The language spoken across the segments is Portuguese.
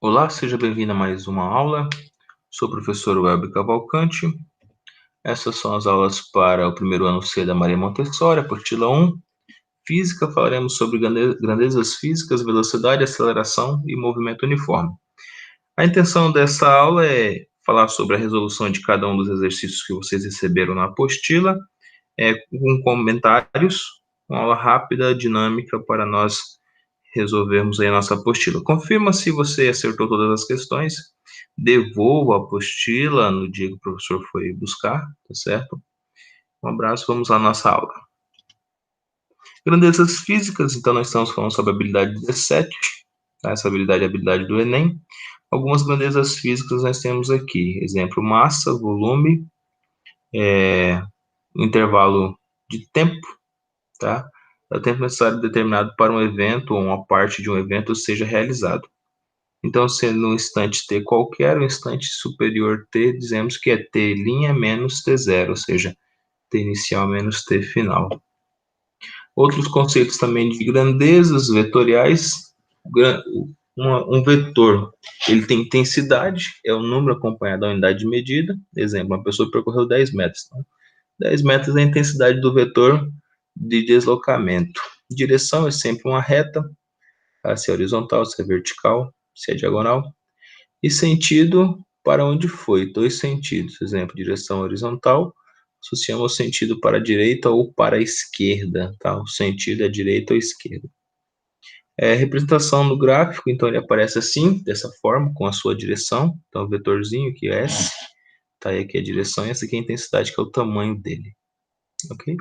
Olá, seja bem-vindo a mais uma aula. Sou o professor Welber Cavalcante. Essas são as aulas para o primeiro ano C da Maria Montessori, apostila 1. Física, falaremos sobre grandezas físicas, velocidade, aceleração e movimento uniforme. A intenção dessa aula é falar sobre a resolução de cada um dos exercícios que vocês receberam na apostila, com comentários, uma aula rápida, dinâmica, para nós resolvermos aí a nossa apostila. Confirma se você acertou todas as questões, devolva a apostila no dia que o professor foi buscar, tá certo? Um abraço, vamos à nossa aula. Grandezas físicas, então nós estamos falando sobre a habilidade 17, tá? Essa habilidade é a habilidade do Enem. Algumas grandezas físicas nós temos aqui, exemplo, massa, volume, intervalo de tempo, tá? É o tempo necessário determinado para um evento ou uma parte de um evento seja realizado. Então, sendo um instante t qualquer, o instante superior t, dizemos que é t' menos t0, ou seja, t inicial menos t final. Outros conceitos também de grandezas vetoriais. Um vetor, ele tem intensidade, é o número acompanhado da unidade de medida. Exemplo, uma pessoa percorreu 10 metros. Então, 10 metros é a intensidade do vetor de deslocamento. Direção é sempre uma reta, se é horizontal, se é vertical, se é diagonal. E sentido, para onde foi? Dois sentidos. Exemplo, direção horizontal, associamos o sentido para a direita ou para a esquerda, tá? O sentido é direita ou esquerda. Representação no gráfico, então ele aparece assim, dessa forma, com a sua direção. Então, o vetorzinho que é S, tá aí aqui a direção, e essa aqui é a intensidade, que é o tamanho dele, ok?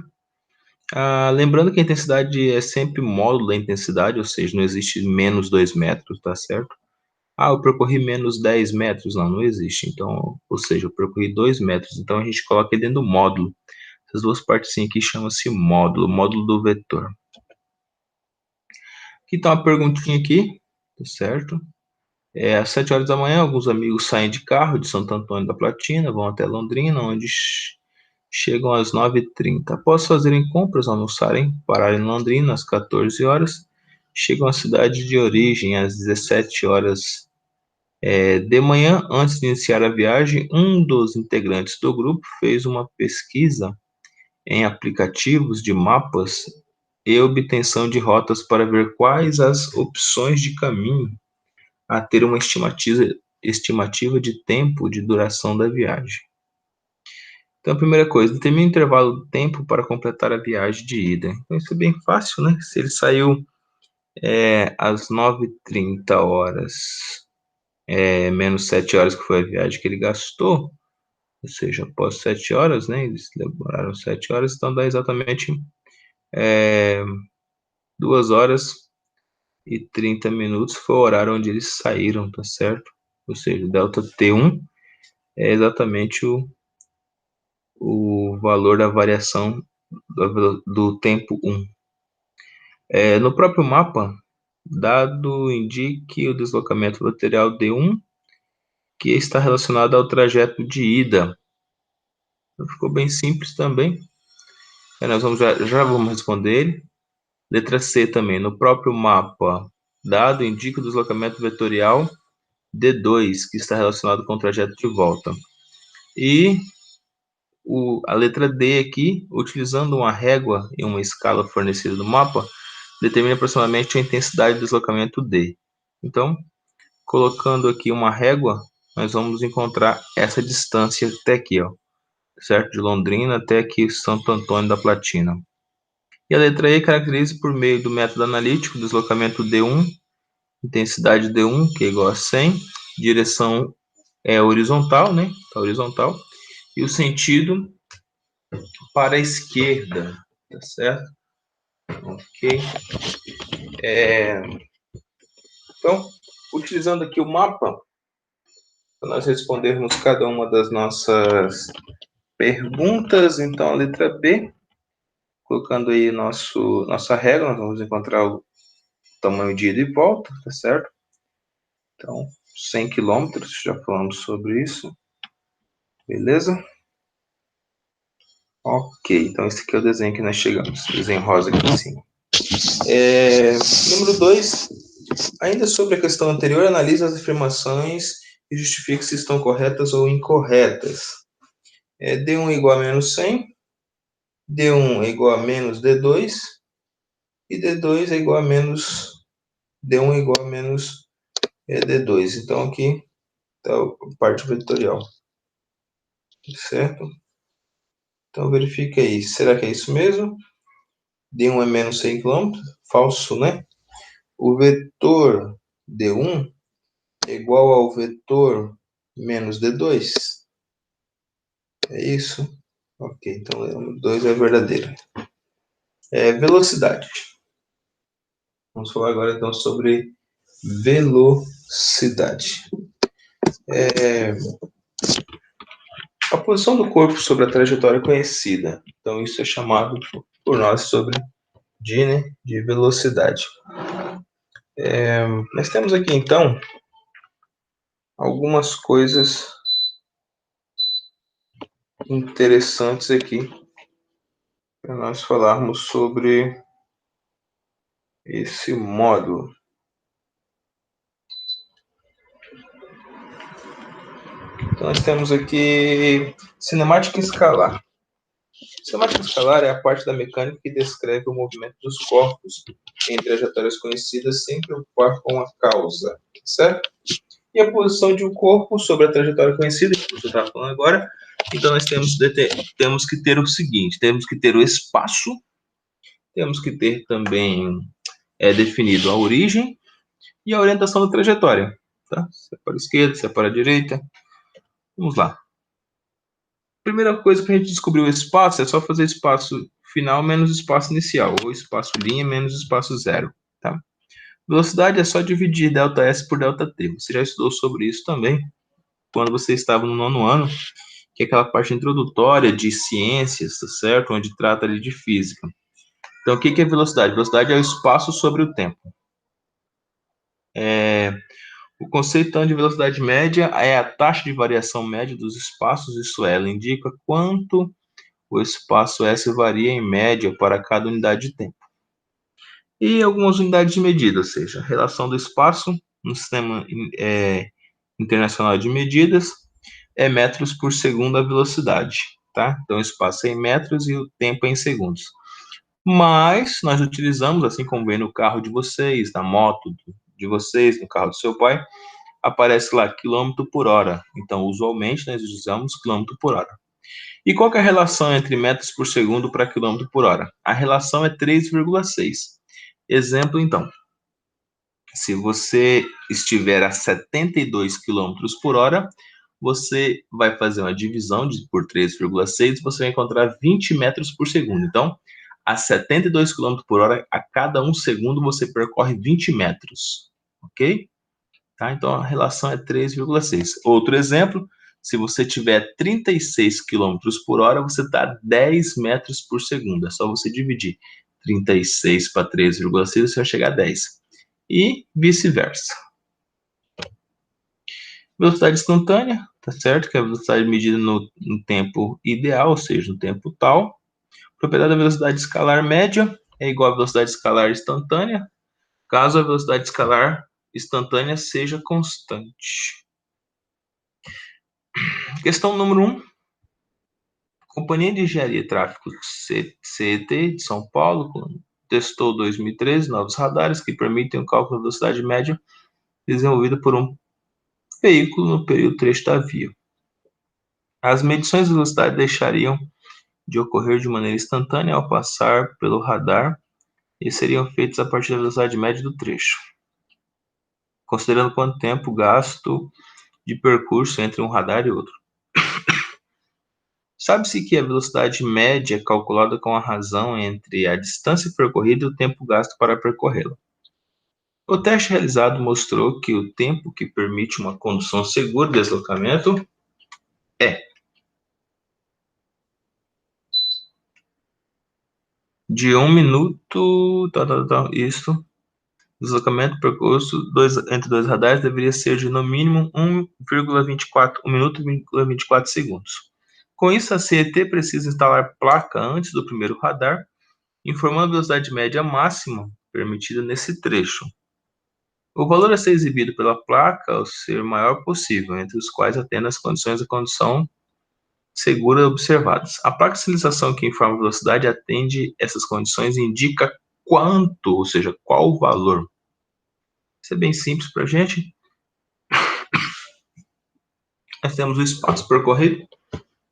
Lembrando que a intensidade é sempre módulo da intensidade, ou seja, não existe menos 2 metros, tá certo? Eu percorri menos 10 metros. Não existe. Então, ou seja, eu percorri 2 metros. Então, a gente coloca dentro do módulo. Essas duas partes aqui chamam-se módulo do vetor. Aqui está uma perguntinha aqui, tá certo? Às 7 horas da manhã, alguns amigos saem de carro de Santo Antônio da Platina, vão até Londrina, onde chegam às 9h30. Após fazerem compras, almoçarem, pararem em Londrina às 14 horas, chegam à cidade de origem às 17 horas de manhã. Antes de iniciar a viagem, um dos integrantes do grupo fez uma pesquisa em aplicativos de mapas e obtenção de rotas para ver quais as opções de caminho a ter uma estimativa de tempo de duração da viagem. Então, a primeira coisa, determine o intervalo do tempo para completar a viagem de ida. Então, isso é bem fácil, né? Se ele saiu às 9h30 horas, menos 7 horas, que foi a viagem que ele gastou, ou seja, após 7 horas, né? Eles demoraram 7 horas, então dá exatamente 2 horas e 30 minutos foi o horário onde eles saíram, tá certo? Ou seja, o delta T1 é exatamente o valor da variação do tempo 1. No próprio mapa, dado indique o deslocamento vetorial D1, que está relacionado ao trajeto de ida. Então, ficou bem simples também. Nós já vamos responder ele. Letra C também. No próprio mapa, dado indica o deslocamento vetorial D2, que está relacionado com o trajeto de volta. E a letra D aqui, utilizando uma régua e uma escala fornecida no mapa, determina aproximadamente a intensidade do deslocamento D. Então, colocando aqui uma régua, nós vamos encontrar essa distância até aqui, ó, certo? De Londrina até aqui, Santo Antônio da Platina. E a letra E caracteriza por meio do método analítico o deslocamento D1, intensidade D1, que é igual a 100, direção é horizontal, né? Tá horizontal. E o sentido para a esquerda, tá certo? Ok. Então, utilizando aqui o mapa, para nós respondermos cada uma das nossas perguntas. Então, a letra B, colocando aí nossa régua, nós vamos encontrar o tamanho de ida e volta, tá certo? Então, 100 quilômetros, já falamos sobre isso. Beleza? Ok, então esse aqui é o desenho que nós chegamos. Desenho rosa aqui em cima. Número 2, Ainda sobre a questão anterior, analise as afirmações e justifique se estão corretas ou incorretas. D1 igual a menos 100, D1 é igual a menos D2, e D2 é igual a menos D1 é igual a menos D2. Então, aqui está a parte vetorial. Certo? Então, verifique aí. Será que é isso mesmo? D1 é menos 100 km? Falso, né? O vetor D1 é igual ao vetor menos D2. É isso? Ok, então o 2 é verdadeiro. Velocidade. Vamos falar agora então sobre velocidade. A posição do corpo sobre a trajetória conhecida. Então isso é chamado por nós de velocidade. Nós temos aqui então algumas coisas interessantes aqui para nós falarmos sobre esse módulo. Então nós temos aqui cinemática escalar. Cinemática escalar é a parte da mecânica que descreve o movimento dos corpos em trajetórias conhecidas sem preocupar com a causa, certo? E a posição de um corpo sobre a trajetória conhecida, que você está falando agora. Então nós temos que ter o seguinte, temos que ter o espaço, temos que ter também definido a origem e a orientação da trajetória. Tá? Se é para a esquerda, se é para a direita. Vamos lá. Primeira coisa para a gente descobrir o espaço é só fazer espaço final menos espaço inicial, ou espaço linha menos espaço zero. Tá? Velocidade é só dividir ΔS por ΔT. Você já estudou sobre isso também, quando você estava no 9º ano, que é aquela parte introdutória de ciências, tá certo? Onde trata ali de física. Então, o que é velocidade? Velocidade é o espaço sobre o tempo. O conceito então, de velocidade média é a taxa de variação média dos espaços, isso é, ela indica quanto o espaço S varia em média para cada unidade de tempo. E algumas unidades de medida, ou seja, a relação do espaço no sistema internacional de medidas é metros por segundo a velocidade, tá? Então o espaço é em metros e o tempo é em segundos. Mas nós utilizamos, assim como vem no carro de vocês, na moto de vocês, no carro do seu pai, aparece lá quilômetro por hora. Então, usualmente, nós usamos quilômetro por hora. E qual que é a relação entre metros por segundo para quilômetro por hora? A relação é 3,6. Exemplo, então. Se você estiver a 72 quilômetros por hora, você vai fazer uma divisão por 3,6 e você vai encontrar 20 metros por segundo. Então, a 72 km por hora, a cada 1 segundo você percorre 20 metros, ok? Tá? Então, a relação é 3,6. Outro exemplo, se você tiver 36 km por hora, você está a 10 metros por segundo. É só você dividir 36 para 3,6, você vai chegar a 10. E vice-versa. Velocidade instantânea, tá certo? Que é a velocidade medida no tempo ideal, ou seja, no tempo tal. Propriedade da velocidade escalar média é igual à velocidade escalar instantânea, caso a velocidade escalar instantânea seja constante. Questão número 1. Companhia de Engenharia e Tráfego CET de São Paulo testou em 2013 novos radares que permitem o cálculo da velocidade média desenvolvida por um veículo no período trecho da via. As medições de velocidade deixariam de ocorrer de maneira instantânea ao passar pelo radar e seriam feitas a partir da velocidade média do trecho, considerando quanto tempo gasto de percurso entre um radar e outro. Sabe-se que a velocidade média é calculada com a razão entre a distância percorrida e o tempo gasto para percorrê-la. O teste realizado mostrou que o tempo que permite uma condução segura de deslocamento é de 1 minuto, isso. Deslocamento percurso entre dois radares deveria ser de no mínimo 1 minuto e 24 segundos. Com isso, a CET precisa instalar placa antes do primeiro radar, informando a velocidade média máxima permitida nesse trecho. O valor a ser exibido pela placa ao ser o maior possível, entre os quais atenda as condições da condução segura observadas. A placa de sinalização que informa a velocidade atende essas condições e indica quanto, ou seja, qual o valor. Isso é bem simples para a gente. Nós temos o espaço percorrido,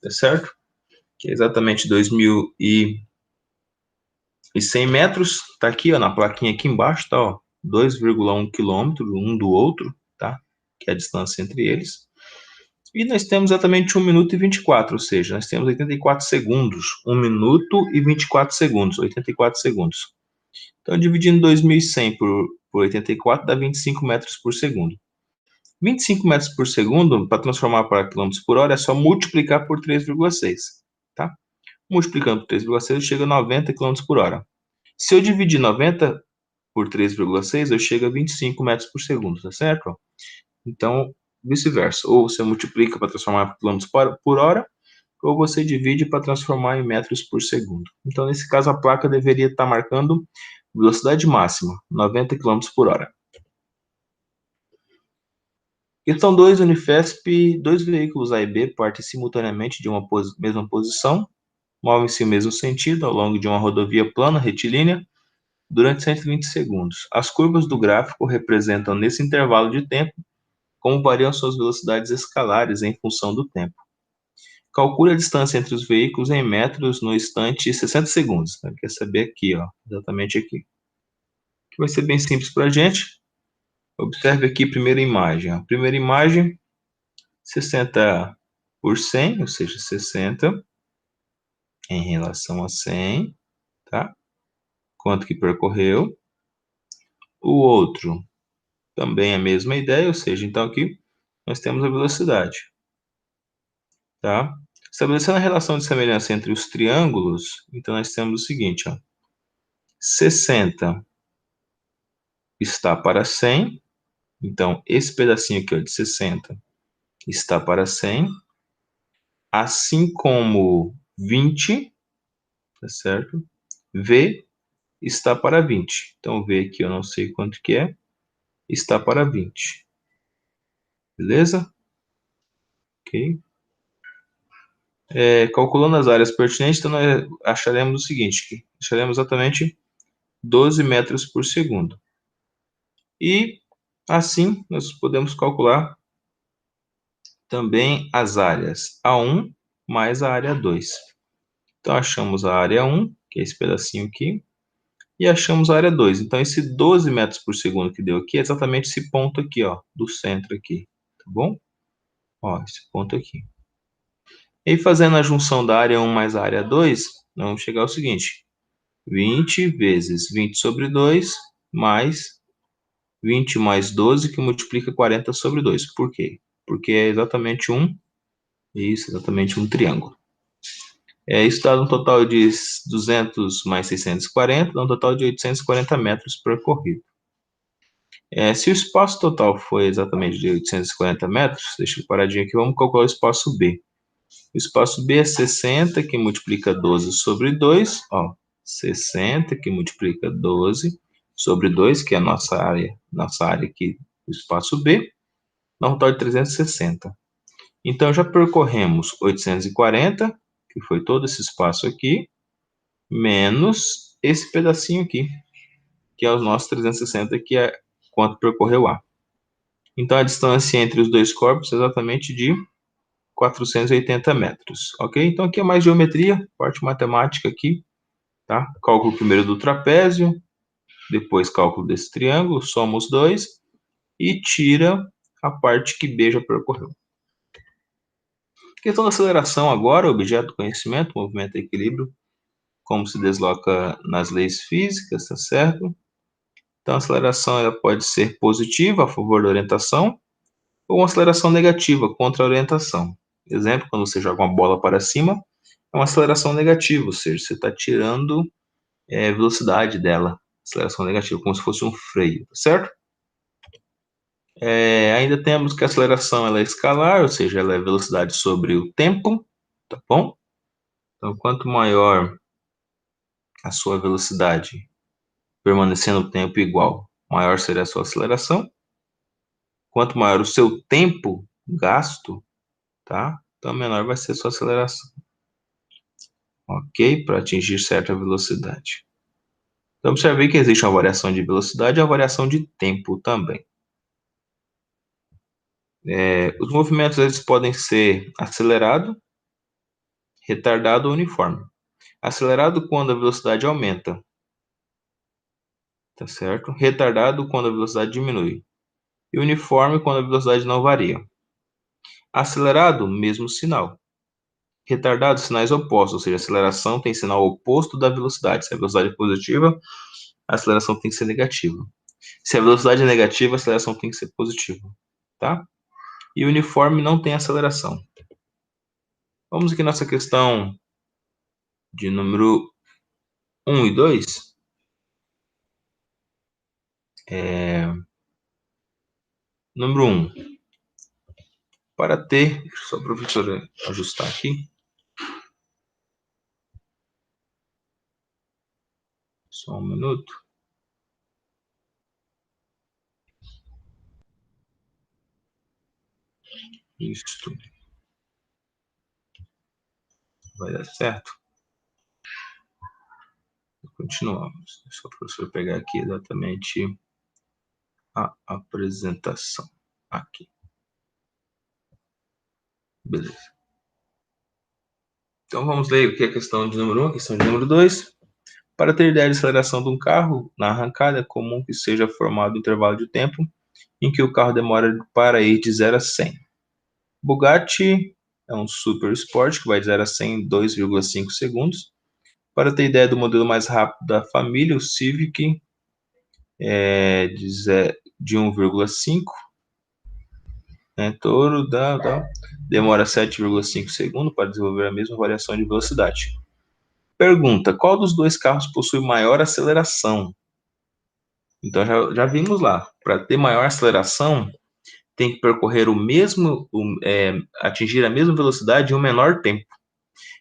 tá certo? Que é exatamente 2.100 metros. Tá aqui, ó, na plaquinha aqui embaixo, tá, ó, 2,1 quilômetros um do outro, tá? Que é a distância entre eles. E nós temos exatamente 1 minuto e 24, ou seja, nós temos 84 segundos. 1 minuto e 24 segundos, 84 segundos. Então, dividindo 2.100 por 84, dá 25 metros por segundo. 25 metros por segundo, para transformar para quilômetros por hora, é só multiplicar por 3,6, tá? Multiplicando por 3,6, eu chego a 90 km por hora. Se eu dividir 90 por 3,6, eu chego a 25 metros por segundo, tá certo? Então, vice-versa. Ou você multiplica para transformar por quilômetros por hora, ou você divide para transformar em metros por segundo. Então, nesse caso, a placa deveria estar marcando velocidade máxima, 90 km por hora. Questão 2, Unifesp, dois veículos A e B partem simultaneamente de uma mesma posição, movem-se em mesmo sentido ao longo de uma rodovia plana retilínea durante 120 segundos. As curvas do gráfico representam, nesse intervalo de tempo, como variam suas velocidades escalares em função do tempo. Calcule a distância entre os veículos em metros no instante 60 segundos. Quer saber aqui, ó, exatamente aqui. Que vai ser bem simples para a gente. Observe aqui a primeira imagem. A primeira imagem, 60 por 100, ou seja, 60 em relação a 100, tá? Quanto que percorreu. O outro, também a mesma ideia, ou seja, então aqui nós temos a velocidade, tá? Estabelecendo a relação de semelhança entre os triângulos, então nós temos o seguinte, ó. 60 está para 100, então esse pedacinho aqui, ó, de 60 está para 100, assim como 20, tá certo? V está para 20. Então, V aqui eu não sei quanto que é, está para 20. Beleza? Ok. Calculando as áreas pertinentes, então nós acharemos o seguinte, acharemos exatamente 12 metros por segundo. E, assim, nós podemos calcular também as áreas A1 mais a área 2. Então, achamos a área 1, que é esse pedacinho aqui, e achamos a área 2. Então, esse 12 metros por segundo que deu aqui é exatamente esse ponto aqui, ó, do centro aqui, tá bom? Ó, esse ponto aqui. E fazendo a junção da área 1 mais a área 2, nós vamos chegar ao seguinte, 20 vezes 20 sobre 2, mais 20 mais 12, que multiplica 40 sobre 2. Por quê? Porque é exatamente exatamente um triângulo. Isso dá um total de 200 mais 640, dá um total de 840 metros percorrido. Se o espaço total foi exatamente de 840 metros, deixa eu paradinho aqui, vamos calcular o espaço B. O espaço B é 60, que multiplica 12 sobre 2, ó, 60, que multiplica 12 sobre 2, que é a nossa área aqui do espaço B, dá um total de 360. Então, já percorremos 840, que foi todo esse espaço aqui, menos esse pedacinho aqui, que é os nossos 360, que é quanto percorreu A. Então, a distância entre os dois corpos é exatamente de 480 metros, ok? Então, aqui é mais geometria, parte matemática aqui, tá? Cálculo primeiro do trapézio, depois cálculo desse triângulo, soma os dois e tira a parte que B já percorreu. Questão da aceleração agora, objeto do conhecimento, movimento e equilíbrio, como se desloca nas leis físicas, tá certo? Então, a aceleração ela pode ser positiva, a favor da orientação, ou uma aceleração negativa, contra a orientação. Exemplo, quando você joga uma bola para cima, é uma aceleração negativa, ou seja, você está tirando velocidade dela. Aceleração negativa, como se fosse um freio, tá certo? Ainda temos que a aceleração ela é escalar, ou seja, ela é velocidade sobre o tempo, tá bom? Então, quanto maior a sua velocidade permanecendo o tempo igual, maior será a sua aceleração. quanto maior o seu tempo gasto, tá? Então menor vai ser a sua aceleração, ok? Para atingir certa velocidade. Então observe que existe uma variação de velocidade e uma variação de tempo também. Os movimentos eles podem ser acelerado, retardado ou uniforme. Acelerado quando a velocidade aumenta, tá certo? Retardado quando a velocidade diminui. E uniforme quando a velocidade não varia. Acelerado, mesmo sinal. Retardado, sinais opostos, ou seja, a aceleração tem sinal oposto da velocidade. Se a velocidade é positiva, a aceleração tem que ser negativa. Se a velocidade é negativa, a aceleração tem que ser positiva, tá? E uniforme não tem aceleração. Vamos aqui nessa questão de número 1 e 2. Número 1. Para ter, deixa só a professora ajustar aqui. Só um minuto. Isto vai dar certo. Continuamos. Deixa o professor pegar aqui exatamente a apresentação. Aqui. Beleza. Então vamos ler o que é a questão de número 1, a questão de número 2. Para ter ideia de aceleração de um carro, na arrancada é comum que seja formado um intervalo de tempo em que o carro demora para ir de 0 a 100. Bugatti é um super sport que vai de 0 a 100 em 2,5 segundos. Para ter ideia do modelo mais rápido da família, o Civic é de 1,5, né, Toro demora 7,5 segundos para desenvolver a mesma variação de velocidade. Pergunta: qual dos dois carros possui maior aceleração? Então já vimos lá, para ter maior aceleração, tem que percorrer atingir a mesma velocidade em um menor tempo.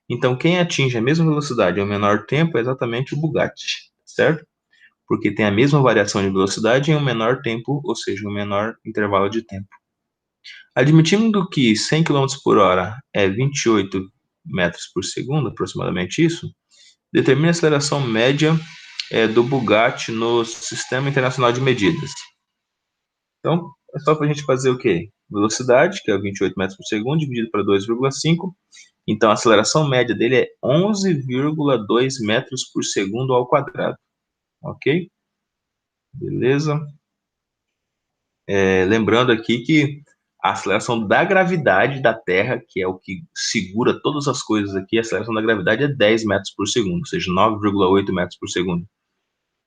Então quem atinge a mesma velocidade em um menor tempo é exatamente o Bugatti, certo? Porque tem a mesma variação de velocidade em um menor tempo, ou seja, um menor intervalo de tempo. Admitindo que 100 km por hora é 28 metros por segundo, aproximadamente isso, determine a aceleração média do Bugatti no Sistema Internacional de Medidas. Então, é só para a gente fazer o quê? Velocidade, que é 28 metros por segundo, dividido para 2,5. Então, a aceleração média dele é 11,2 metros por segundo ao quadrado. Ok? Beleza? Lembrando aqui que a aceleração da gravidade da Terra, que é o que segura todas as coisas aqui, a aceleração da gravidade é 10 metros por segundo, ou seja, 9,8 metros por segundo.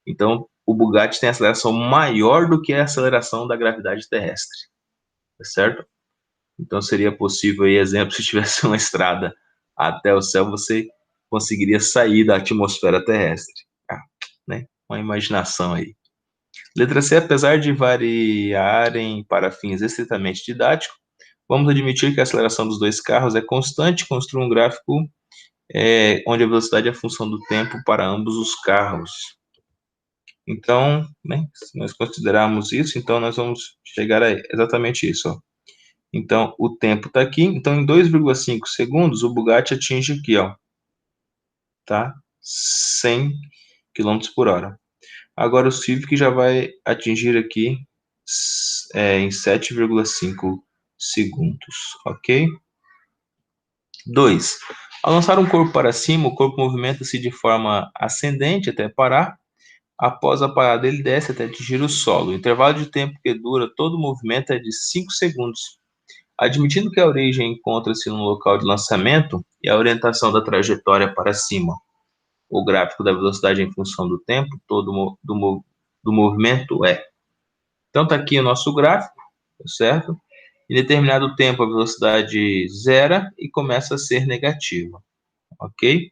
Então, o Bugatti tem aceleração maior do que a aceleração da gravidade terrestre, tá certo? Então, seria possível, aí, exemplo, se tivesse uma estrada até o céu, você conseguiria sair da atmosfera terrestre. Né? Uma imaginação aí. Letra C, apesar de variarem para fins estritamente didáticos, vamos admitir que a aceleração dos dois carros é constante. Construa um gráfico onde a velocidade é a função do tempo para ambos os carros. Então, né, se nós considerarmos isso, então nós vamos chegar a exatamente isso. Ó. Então, o tempo está aqui. Então, em 2,5 segundos, o Bugatti atinge aqui, ó, tá? 100 km por hora. Agora, o Civic já vai atingir aqui em 7,5 segundos, ok? 2. Ao lançar um corpo para cima, o corpo movimenta-se de forma ascendente até parar. Após a parada, ele desce até atingir o solo. O intervalo de tempo que dura todo o movimento é de 5 segundos. Admitindo que a origem encontra-se no local de lançamento e a orientação da trajetória para cima, o gráfico da velocidade em função do tempo todo do movimento é. Então está aqui o nosso gráfico, certo? Em determinado tempo a velocidade zera e começa a ser negativa, ok?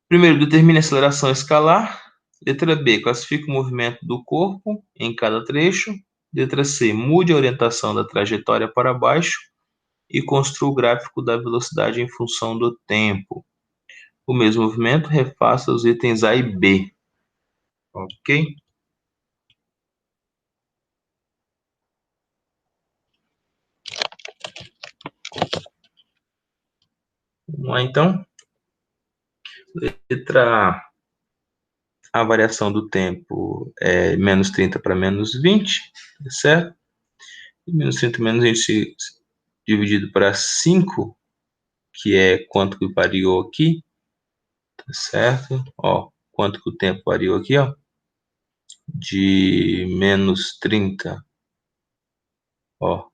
Primeiro, determine a aceleração escalar. Letra B, classifique o movimento do corpo em cada trecho. Letra C, mude a orientação da trajetória para baixo e construa o gráfico da velocidade em função do tempo. O mesmo movimento, refaça os itens A e B. Ok? Vamos lá, então. Letra A, a variação do tempo é menos 30 para menos 20, tá certo? E menos 30 menos 20 dividido para 5, que é quanto que variou aqui, tá certo? Ó, quanto que o tempo variou aqui, ó, de menos 30, ó,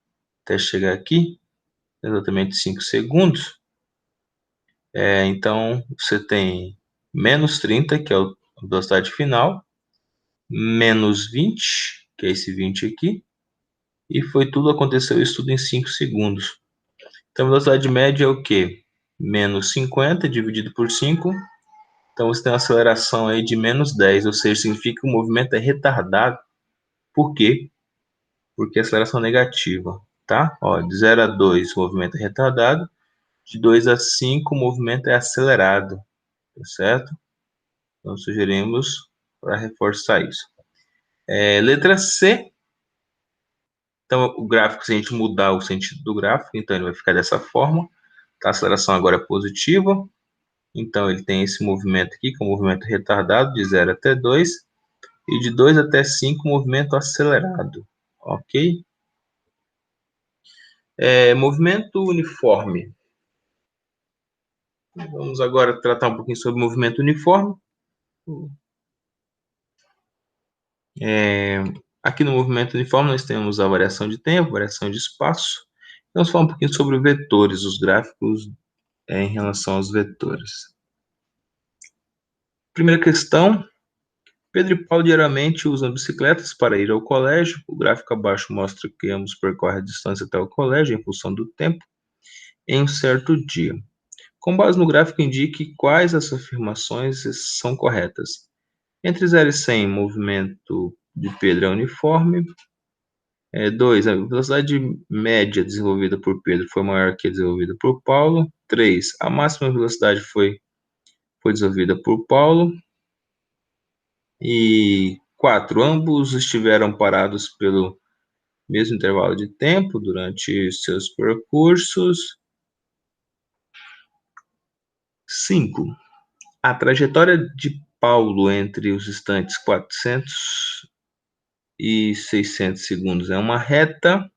até chegar aqui, exatamente 5 segundos. Então, você tem menos 30, que é a velocidade final, menos 20, que é esse 20 aqui, e aconteceu isso tudo em 5 segundos. Então, a velocidade média é o quê? Menos 50 dividido por 5. Então, você tem uma aceleração aí de menos 10, ou seja, significa que o movimento é retardado. Por quê? Porque a aceleração é negativa, tá? Ó, de 0 a 2, o movimento é retardado. De 2 a 5, o movimento é acelerado, tá certo? Então, sugerimos para reforçar isso. Letra C. Então, o gráfico, se a gente mudar o sentido do gráfico, então ele vai ficar dessa forma. A aceleração agora é positiva. Então, ele tem esse movimento aqui, que é um movimento retardado, de 0 até 2. E de 2 até 5, movimento acelerado. Ok? Movimento uniforme. Vamos agora tratar um pouquinho sobre movimento uniforme. Aqui no movimento uniforme nós temos a variação de tempo, variação de espaço. Vamos falar um pouquinho sobre vetores, os gráficos em relação aos vetores. Primeira questão: Pedro e Paulo diariamente usam bicicletas para ir ao colégio. O gráfico abaixo mostra que ambos percorrem a distância até o colégio em função do tempo em um certo dia. Com base no gráfico, indique quais as afirmações são corretas. Entre 0 e 100, o movimento de Pedro é uniforme. 2. A velocidade média desenvolvida por Pedro foi maior que a desenvolvida por Paulo. 3. A máxima velocidade foi desenvolvida por Paulo. E 4. Ambos estiveram parados pelo mesmo intervalo de tempo durante seus percursos. 5. A trajetória de Paulo entre os instantes 400 e 600 segundos é uma reta.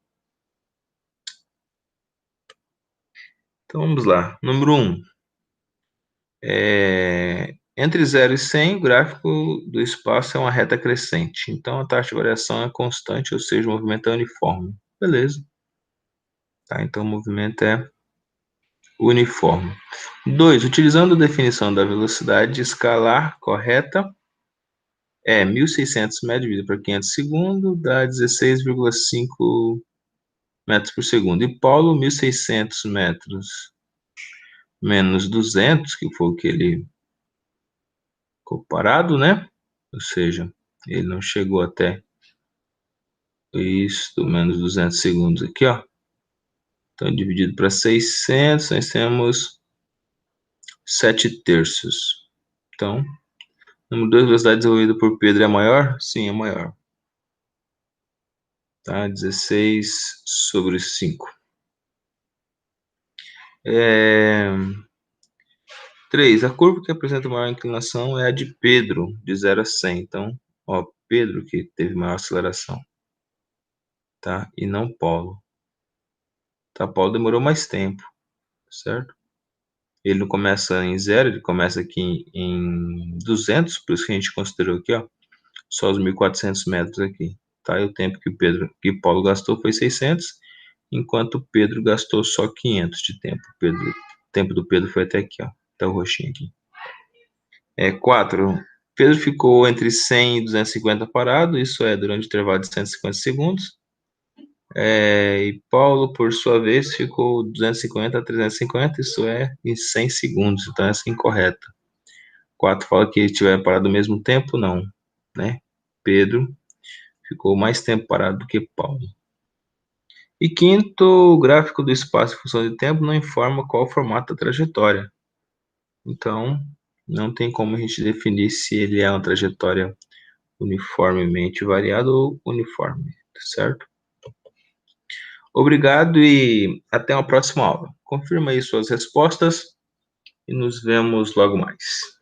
Então vamos lá. Número 1. Entre 0 e 100, o gráfico do espaço é uma reta crescente. Então a taxa de variação é constante, ou seja, o movimento é uniforme. Beleza. Tá, então o movimento é uniforme. 2. Utilizando a definição da velocidade escalar correta, 1.600 metros dividido por 500 segundos dá 16,5 metros por segundo. E Paulo, 1.600 metros menos 200, que foi o que ele ficou parado, né? Ou seja, ele não chegou até isso, menos 200 segundos aqui, ó. Então, dividido para 600, nós temos 7 terços. Então, número 2, velocidade desenvolvida por Pedro é maior? Sim, é maior. Tá? 16 sobre 5. 3. A curva que apresenta maior inclinação é a de Pedro, de 0 a 100. Então, ó, Pedro que teve maior aceleração, tá? E não Paulo. Tá? Paulo demorou mais tempo, certo? Ele não começa em 0, ele começa aqui em 200, por isso que a gente considerou aqui, ó, só os 1.400 metros aqui, tá? E o tempo que Paulo gastou foi 600, enquanto Pedro gastou só 500 de tempo. O tempo do Pedro foi até aqui, ó, até o roxinho aqui. 4. Pedro ficou entre 100 e 250 parado, isso é, durante o intervalo de 150 segundos. E Paulo, por sua vez, ficou 250 a 350, isso é, em 100 segundos, então essa é incorreta. 4 fala que ele tiver parado ao mesmo tempo, não, né? Pedro ficou mais tempo parado do que Paulo. E quinto, o gráfico do espaço em função de tempo não informa qual o formato da trajetória. Então, não tem como a gente definir se ele é uma trajetória uniformemente variada ou uniforme, certo? Obrigado e até uma próxima aula. Confirma aí suas respostas. e nos vemos logo mais.